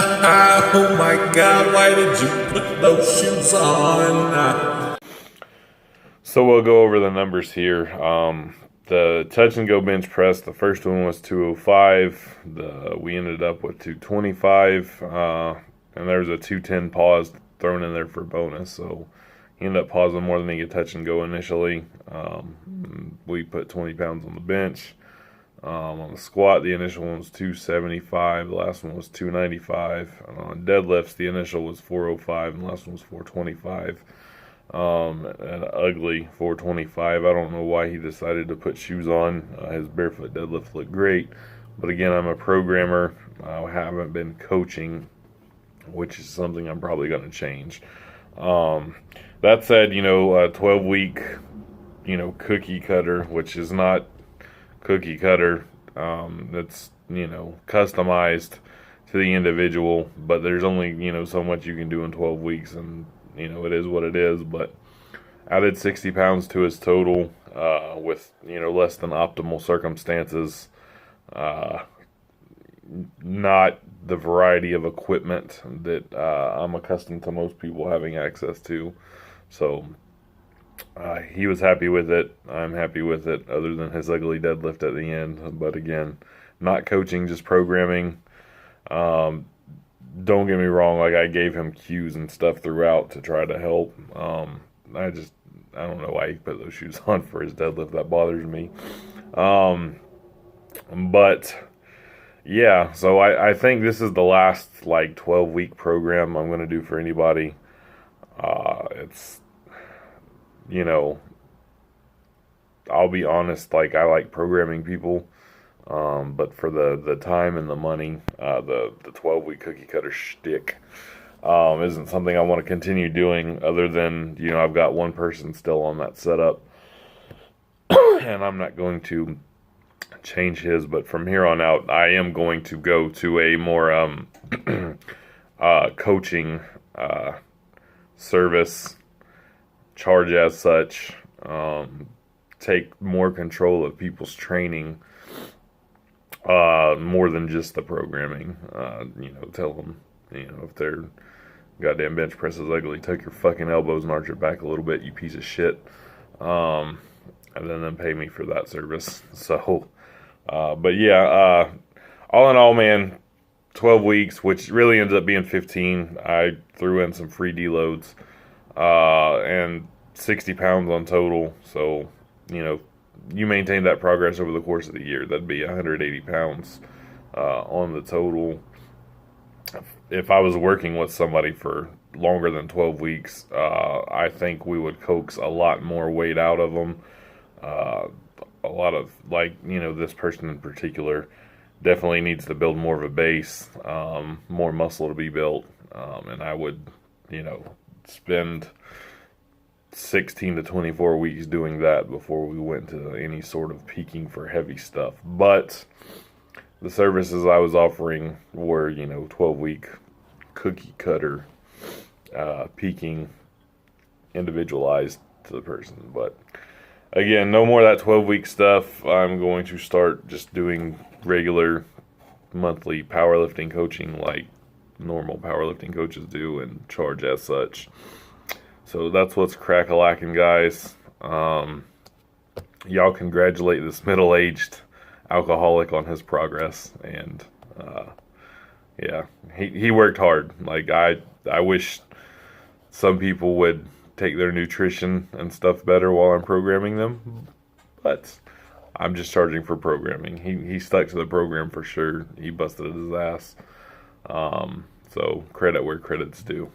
Oh my God, why did you put those shoes on? So we'll go over the numbers here. The touch and go bench press, the first one was 205. We ended up with 225, and there was a 210 pause thrown in there for bonus. So he ended up pausing more than he could touch and go initially. We put 20 pounds on the bench. On the squat, the initial one was 275, the last one was 295. On deadlifts, the initial was 405, and the last one was 425. An ugly 425. I don't know why he decided to put shoes on. His barefoot deadlift looked great, but again, I'm a programmer. I haven't been coaching, which is something I'm probably going to change. That said, a 12-week, cookie cutter, which is not cookie cutter. That's customized to the individual, but there's only so much you can do in 12 weeks, and it is what it is. But added 60 pounds to his total with less than optimal circumstances, not the variety of equipment that I'm accustomed to most people having access to. So he was happy with it. I'm happy with it, other than his ugly deadlift at the end. But again, not coaching, just programming. Don't get me wrong, I gave him cues and stuff throughout to try to help. I don't know why he put those shoes on for his deadlift. That bothers me. But yeah, so I think this is the last 12-week program I'm going to do for anybody. It's I'll be honest, I like programming people, but for the time and the money, the 12-week cookie cutter shtick isn't something I want to continue doing, other than, I've got one person still on that setup, and I'm not going to change his, but from here on out, I am going to go to a more coaching service, charge as such, take more control of people's training, more than just the programming. Tell them, if their goddamn bench press is ugly, tuck your fucking elbows and arch your back a little bit, you piece of shit, and then pay me for that service. So, but yeah, all in all, man, 12 weeks, which really ends up being 15. I threw in some free deloads, and 60 pounds on total. So, you maintain that progress over the course of the year, that'd be 180 pounds on the total. If I was working with somebody for longer than 12 weeks, I think we would coax a lot more weight out of them. A lot of, this person in particular definitely needs to build more of a base, more muscle to be built, and I would, spend 16 to 24 weeks doing that before we went to any sort of peaking for heavy stuff. But the services I was offering were, 12-week cookie cutter, peaking, individualized to the person. But again, no more of that 12-week stuff. I'm going to start just doing regular monthly powerlifting coaching like normal powerlifting coaches do, and charge as such. So that's what's crack-a-lacking, guys. Y'all congratulate this middle-aged alcoholic on his progress. And yeah, he worked hard. I wish some people would take their nutrition and stuff better while I'm programming them, but I'm just charging for programming. He stuck to the program for sure. He busted his ass. So credit where credit's due.